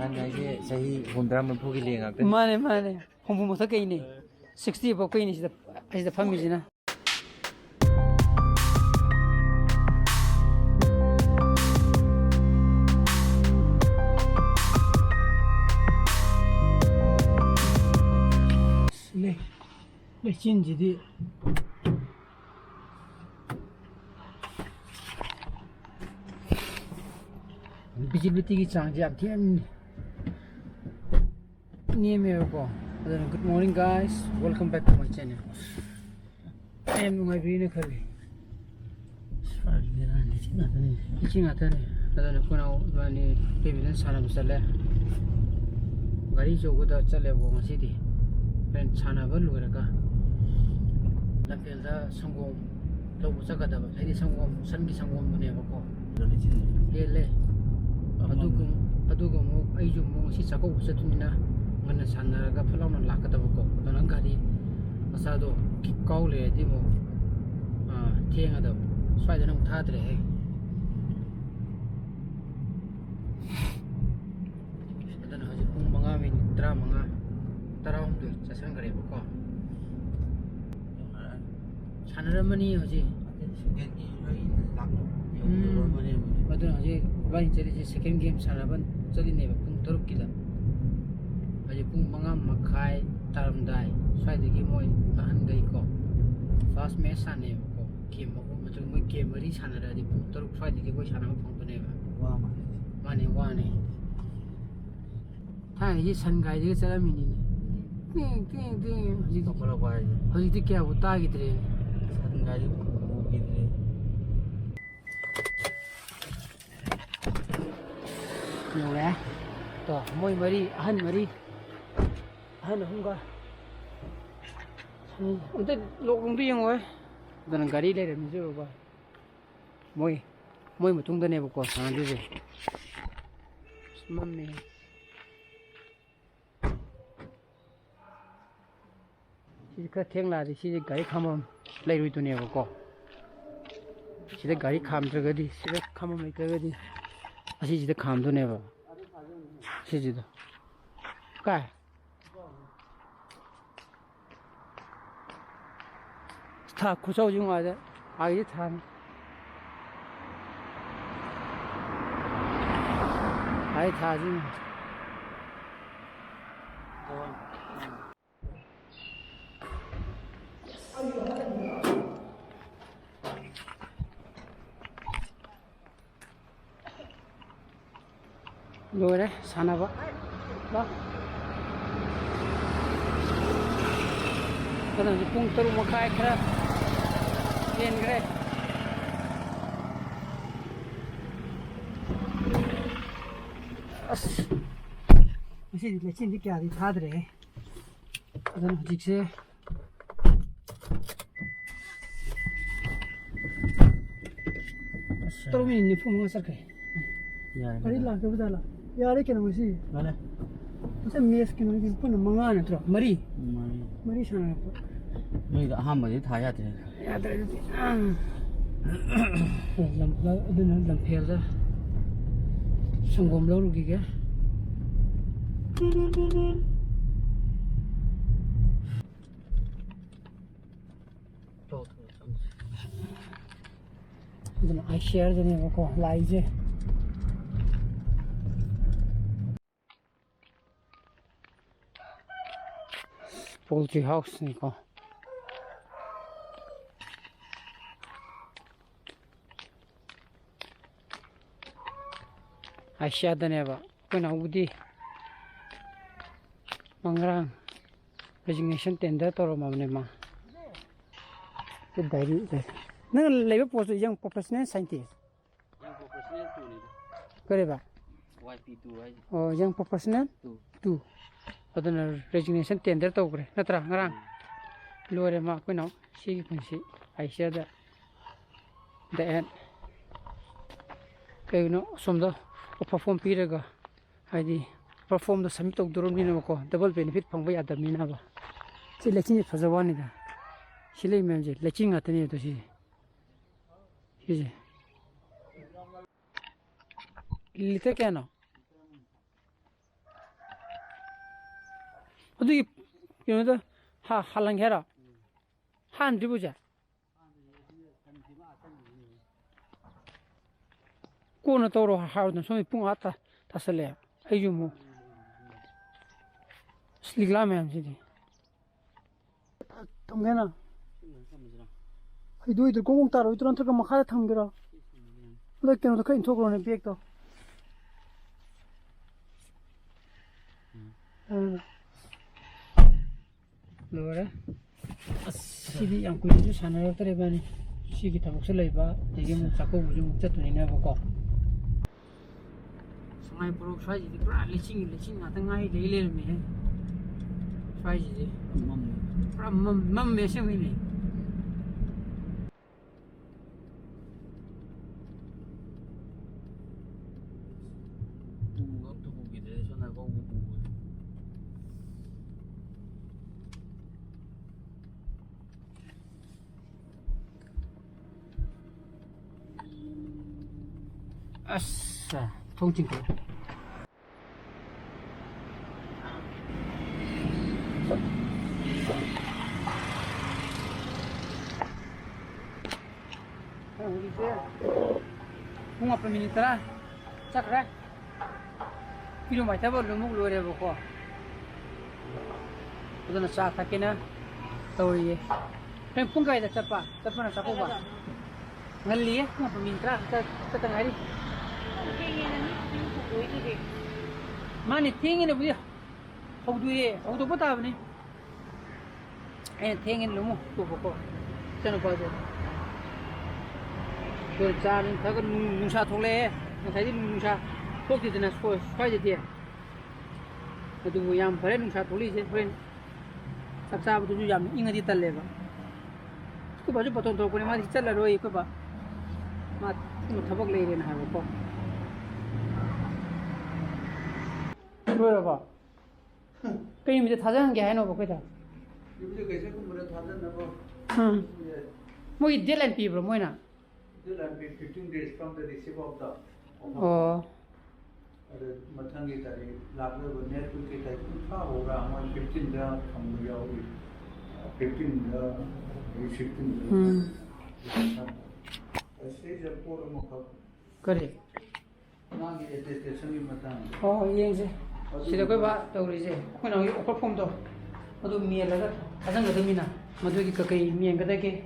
Sangai say Hundram and Pugi Ling. Mane, Homotokini, 60 of Queen is the family. Let's change it. Visibility change up here. Near Miracle. Good morning, guys. Welcome back to my channel. I am my green curly. Teaching at the Puno, David Sanam Sale. Garijo with a Chalevo City. And Chana Valuraga. The Pilda Sangom, Lobusaka, Lady Sangom, Sandy Sangom, never go. Hele Adum, Ajum, Sisako, Satumina, when the Sanaraga Paloma Lakatabo, Banangadi, Asado, Kikole, Dimo, Tiangado, Swadanum Tadre. I don't know how you drama. Around the Sangre. Chanramani, but the second game, Saraban, Suddenly Punturkilla. But you put Mangam Makai, Taram die, try the game away, Hangaiko. Fast mess and name, Kim, Matu came very Sanada, the Puntur, try the game away, Shanam from Neva. Money. Time is sun guided ceremony. How's the care with target? No, Moy Marie, Han Marie, Han Hunga. Then look being away. Then a gari later, Missouri. Moy Matung the never cost, and this is Mummy. She's got thing like she's a guy come on, play with never go. She's a guy come to ready, she's a come on make ready. She's the come to never. She's it. Guy. Start Kuso Jung either. I get time. I had him. Lore, Sanava. Kadang di punter makai kerap, yen kere. Masih di lecin di kya di thadre. Kadang jikse. Terus ini pun mengasar ke. Kali lah kebetulan. यार क्या नाम है वाला अच्छा mess के नाम की पुन मंगाना तो मरी शाना नहीं तो हम मुझे था याद है लम फेल दा संगम लो रुकी क्या इधर आई शेयर देने को लाइजे poultry house Nico. I shared the never when I would Mangrang resignation tender or Mamma. The diary. No labor was a young professional scientist. Whatever. Oh, young professional? Two. Other resignation tender over. Natra, lower mark when she can see. I share that the end. You know, some the perform Piraga. I perform the summit of Durumino, double benefit from way at the Minava. She letting it for the one. She lay magic, letting at the near to see. Little cano. 어디 이거도 할랑해라 한 뒤보자 꼬는 도로 하우는 손이 뿡 왔다 다슬래 아이주 뭐 슬리글라면 지디 동네나 이도이들 공공 따로 이들한테 막 하다 탐겨라 렉게는 그 인터그로는 비액도 loore Sidi yang kuliah sana terlepas ni si kita maksud lepas jadi mu Chakouba mu jatuh ni apa kau sungai Puruk saya jadi berat licin ada ngai lele ni saya jadi mam macam ini asa 통증 거 우리 이제 bunga peminitra cakra kilo mai tabo lumuk lore boko udana sa takena tawriye pen pungai da chapa na Chakouba ngalli bunga pemintra ta tangari mani tingin na buya hawduye hawdu bata bani tingin lumu to boko chano bazo 그 자는 다그 농사 돌래 사실 농사 속지 되나 소화지 돼 그래도 뭐양 버려 농사 돌리지 그래 삽삽도 좀 양 인가디 달래봐 그 바주 보통 더 그래 마디 잘라로 이거 봐 맛 타박 레이는 하고 거 그래 봐 게임 이제 다자는 게 아니노 봐 그다 이제 계속 뭐라 다졌나 뭐 이들란 피브로 뭐이나 It will be 15 days from the receipt of the oh Matangi Tari, Labra, Net, Hoga, 15 from the 15 a stage of Poromoka. Correct. Now it is the same Matan. Oh, yes. Sida ko ba tawri je ko na ko form to adu mi la ga adang ga mina madu gi ka kai mi ga da ke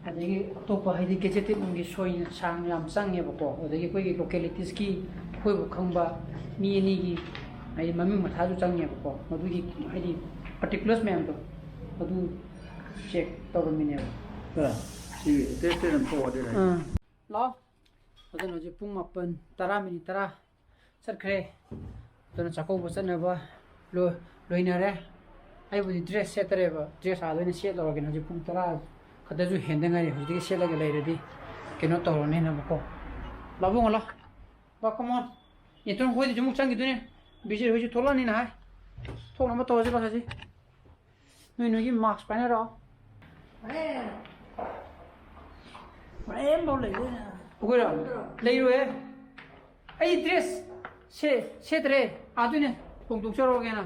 adagi to pa haidi ke chete ngi soi sang yam sang ye ko adagi ko gi localities ki ko bu khangba mi ni gi ai mami ma tha ju chang ye ko madu gi haidi particulars me am to adu check to mi ne ba si tested for the lo adano je pung mapan tara minit tara sarkhre to na Chakouba sana ba loina re ai bu dress set re ba dress ado ne set lo ge na je pung tara kada ju hendanga re hu de set la ge lai re di ke no to ne na ko la bu ngala ba come on ye ton ho di jumuk chang gi du ne bi je ho ji thola ni na hai thong na ma to je ba sa ji noi gi mask pa na ro em đâu lấy đây ủa rồi lấy rồi ai dress xe tre à tôi nè cùng tục cho rồi kìa nè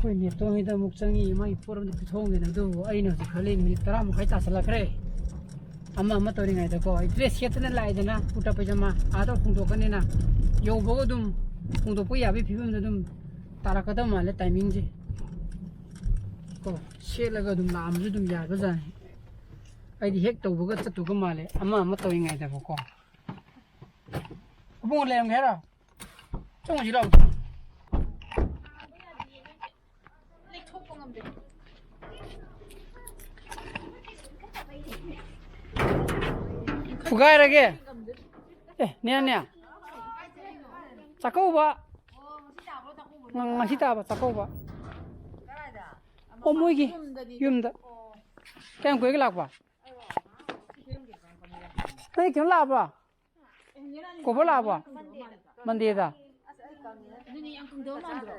ôi nè tôi nghĩ là một trang gì mà forum thì thông này đâu ai nào thì khởi lên mình tara một cái ta sẽ là cái amma tôi đi ngay đó coi dress xe tên lại thế nè puta pajama à đâu cùng tục cái này nè yêu bố đum cùng tục bây giờ bị phim đum tara cái đó mà lấy timing gì cô xe là cái đum làm gì đum giả cái gì ai đi hết tàu bữa cái tàu cái mà lấy amma tôi đi ngay đó coi bông lên nghe rồi trong gì đâu fugai ra kìa nè nè Chakouba ngang sita ba Chakouba ôm mũi kì yum đó cái quế cái lạc ba đây kiểu lạc ba có bao lạc ba Monday da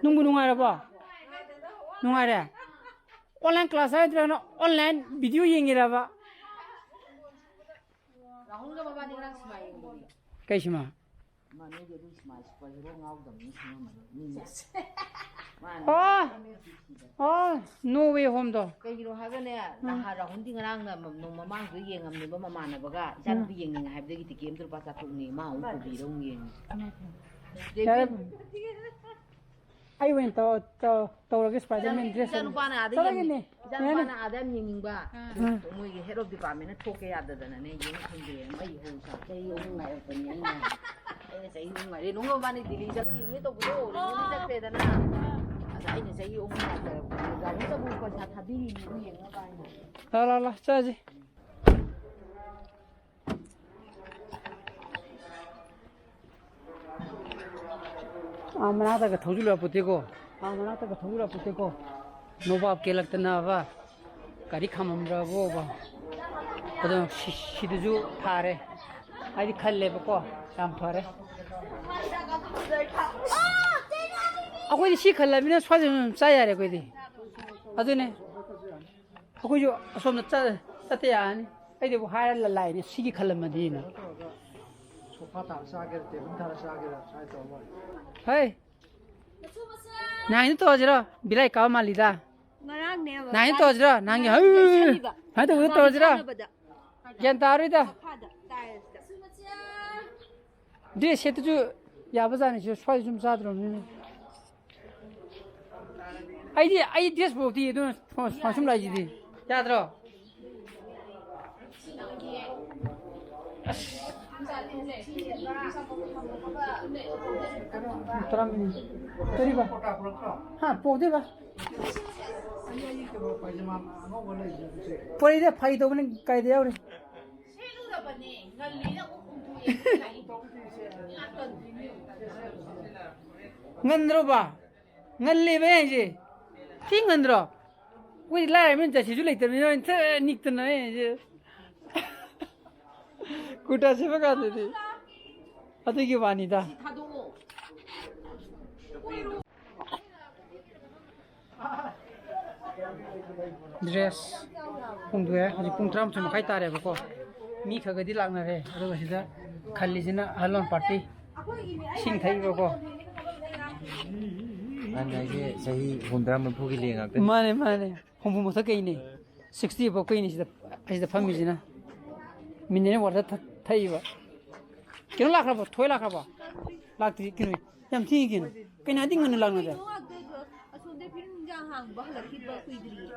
nung nungai ra ba nungai ra online class hai tra online video yengi ra ba cái gì mà No way home though. Kayiro hagane nahara hundi ngarang na nong mamang su yengam ni ba mamana baga jan bi yengning haibdagi tikem tur pasa tukni ma hu ko bi rong yeng. I went to Spider-Man dress. Jan pana ada yeng. Jan pana ada yengning ba. Moi ge head of department na thoke ya da na ne yeng khinde mai ho sa kai ong ngai open yang na. Ai sai ong ngai nong ba ni dili ja ni to bu ni ja pe da na. Ai ni sai ong ngai da ga ni to bu ko sa thabiri ni yeng ba ni. La chaji. 아무나다가 더줄라 붙이고 아무나다가 더줄라 붙이고 노밥 깨락드나 봐 가리 카맘라고 봐 그다음 시드주 타래 아이디 칼레 먹고 담파래 아고이 시 칼라미는 swaju 짜야래 거기 아드네 아고요 somna 짜때야니 아이디 뭐 하랄 라이니 시기 칼라마디나 Hey, nang itu aja, bilai kau malida. Nang itu aja, nang ya. Hei, itu aja. Jangan taruh itu. Dia situ tu, ya apa sih? Soal cuma satu orang. Aidi dia seperti itu, macam lagi di. Ya terus. Terima. Ha, pode ba. Pode dia pai to bane kai dia ore. Ngandro ba. Ngalle ba je. Ti ngandro. Wi la men ta si ju lai ter ni nik tan na je. Kuta se ba ka de. Ate ki bani da. Dress pungduya aji pungtram chuma kai tare ba ko mi khagadi lagna re ado basida khalli jina halon party sing thai ba ko 안나게 저희 혼드라면 포기 리행학대 mane hombu mo sakai ni 60 ba ko ni sida ajida family jina minne warda thai ba kino lakra ba thoi lakra ba lakti kino yam thi kin kaina ding ngan lagna da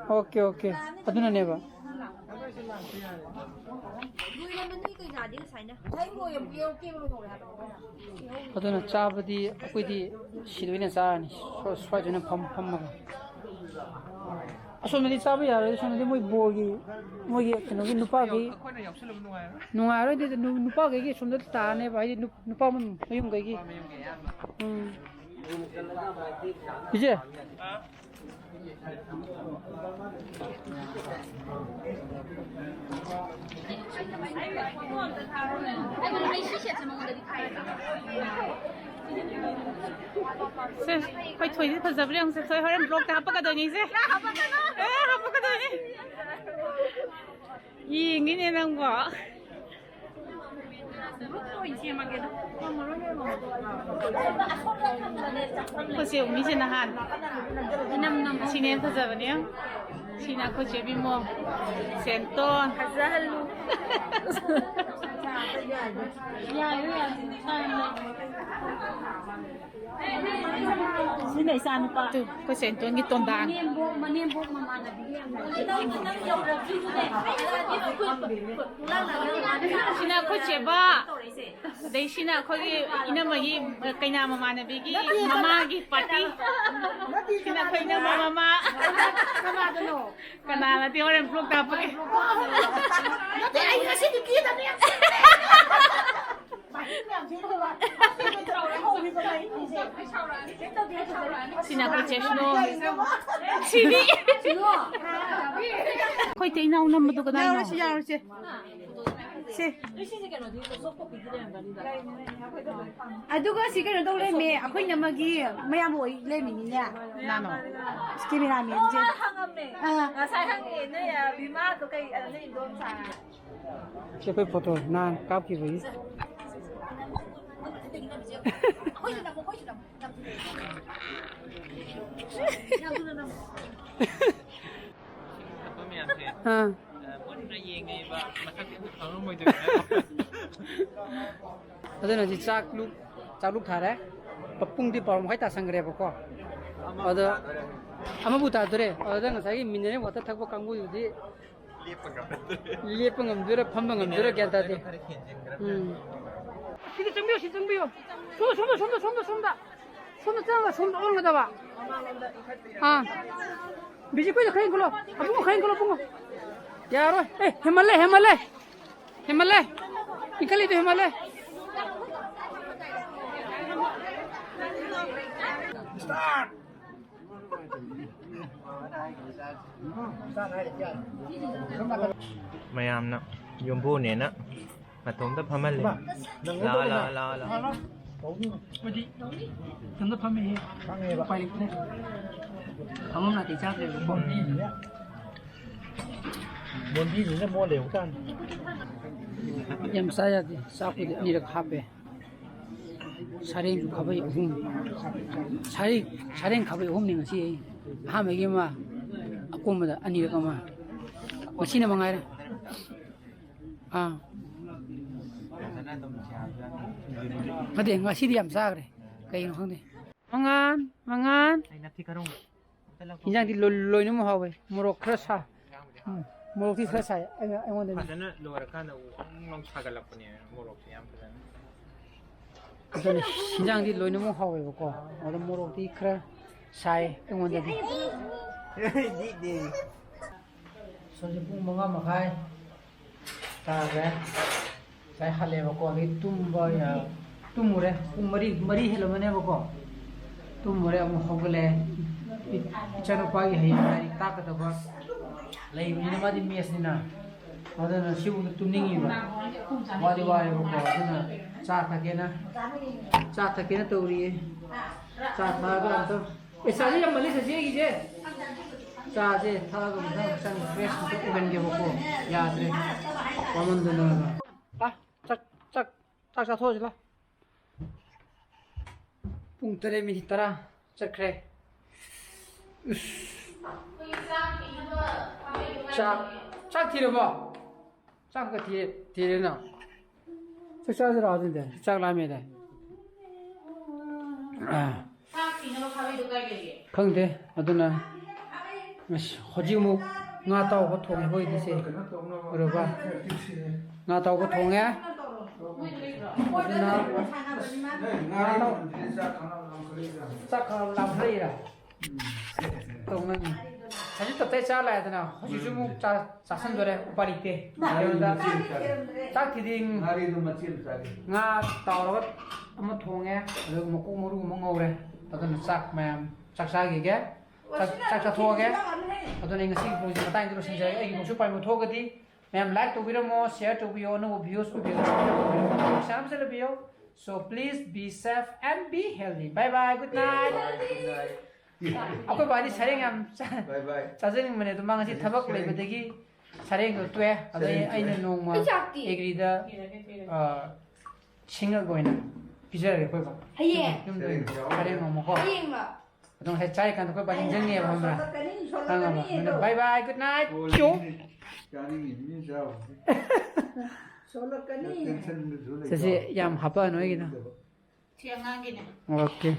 Okay. Aduna ne ba. Aduna chabadi akoidi sidwina saani swajuna phamma. Asomni chabu yaro asomni moi bogi kino gi nupa gi nungairo de nupa gi somda taane bai nupa mayum gi Ije Phải thổi thì thật dập đi, sẽ thổi hơi blog hấp cái đồ như thế. Hấp cái đồ như. Ý nghĩ nên làm quá. Kasi umisi na han. Sini thật dập đi. Sini ako chebi mo. Senton. Hazalu. Sini sana pa. Tu, ko senton ni tondang. Manimbok mama na bigyan. Sini ako cheba. Dahil sini ako ina magi kanya mama na bigi mama gi party. Sini ako ina mama. Kanala ti orang vlog dapat. Nanti ay kasi dikita niya. Sini ako cheshno. Sidi. Koi te ina unam madu kada. Yaro si. Aduga si kano daw le me ako'y namagi mayam mo le mi niya. Nano. Skimi na mi je. Sai hang ne ya bima to kai ne indom sa. Siya ko'y photo na kap ki bhai. ꯑꯗꯨꯅ ꯍꯧꯖꯤꯛ ꯆꯥꯛꯂꯨꯛ ꯊꯥꯔꯦ ꯄꯨꯡꯗꯤ ꯄꯥꯎ ꯃꯈꯥꯏ ꯇꯥꯁꯟꯈ꯭ꯔꯦꯕꯀꯣ ꯑꯗꯣ ꯑꯃꯕꯨ ꯇꯥꯗꯣꯔꯦ ꯑꯗꯨꯗ ꯉꯁꯥꯏꯒꯤ ꯃꯤꯅꯔꯦꯜ ꯋꯥꯇꯔ ꯊꯛꯄ ꯀꯥꯡꯕꯨꯗꯨꯗꯤ ꯂꯦꯞꯄ ꯉꯝꯗꯣꯏꯔꯥ ꯐꯝꯕ ꯉꯝꯗꯣꯏꯔꯥ ꯒ꯭ꯌꯥꯟ ꯇꯥꯗꯦ Sidi ꯆꯪꯕꯤꯌꯣ ꯁꯤ ꯆꯪꯕꯤꯌꯣ ꯁꯣꯝꯗ ꯆꯪꯉꯒ ꯁꯣꯝꯗ ꯑꯣꯟꯒꯗꯕ 비지 거기다 가인 걸로 붕어 가인 걸로 붕어 야로 에 해말래 이칼리도 해말래 mayamna yumbu ne na matomda phamal la 어디 전도 판매 빨리 그래 방금나 대자들 뭔지는 뭐 내고 단 얌 싸야지 싸고 니를 합해 사령 가봐이 사령 가봐이 홈링 시 하메기마 아꼬마다 아니가마 마시나 망아라 어디 ngasi디 얌 싸그래 그이는 황데 망안 인장디 로이는 뭐 하고 모로 크라사 모로티 크라사 애원데 Fajana lorakana long sagalapne morokse yam fajana 그다음에 인장디 로이는 뭐 하고 있고 어디 모로티 크라사이 애원데 선지 뿡 뭔가 막하이 다래 잘 할래고 이 tum바야 tumure mari helomane bako tumure amu hogale chano pagi hayari takata ba lei ni madi mesnina adana sibu tuningi ba wadi wari bako adana cha thakena tawri cha thaga to esali ya mali saje gi je cha je thaga ga sang fresh to uben ge bako yadre pamandana 딱 터지라 뿡3 미니 따라 짝그래 짝 뒤려봐 짝그 뒤에나 짝사지라 하던데 짝 라면에 근데 어떠나 허지무 nga tàu có thùng hơi đi xe rồi ba nga tàu có thùng nghe chắc làm hay rồi thùng này 사실 또 대차 라야 되나 요즘 자 선도래 오빠리테 그런다 딱 기딩 nga tàu 아마 통에 그리고 먹고 모르고 먹어래 어떤 싹 사기게 싹 토하게 어떤 인가 시 보지 마땅히 들어 신자 애기 모습 빨리 토거디 ma'am like तो video मो share तो video नो views को video शाम से video so please be safe and be healthy bye bye good night आपको बारी सारेंग हम बाय बाय चाजनिंग मने तो मांगसी थबक लेबदगी सारेंग तोए अदे आइना नोंमा एग्रीदा सिंगा गोइना पिजर रे कोइबा हये सारेंग मोको हयेंगा अदों हे चाय कान कोइ बानी जंगने हमरा हांगा बाय बाय गुड नाइट क्यों Sisi yam hapa no gina. Siang ngagin. Okay.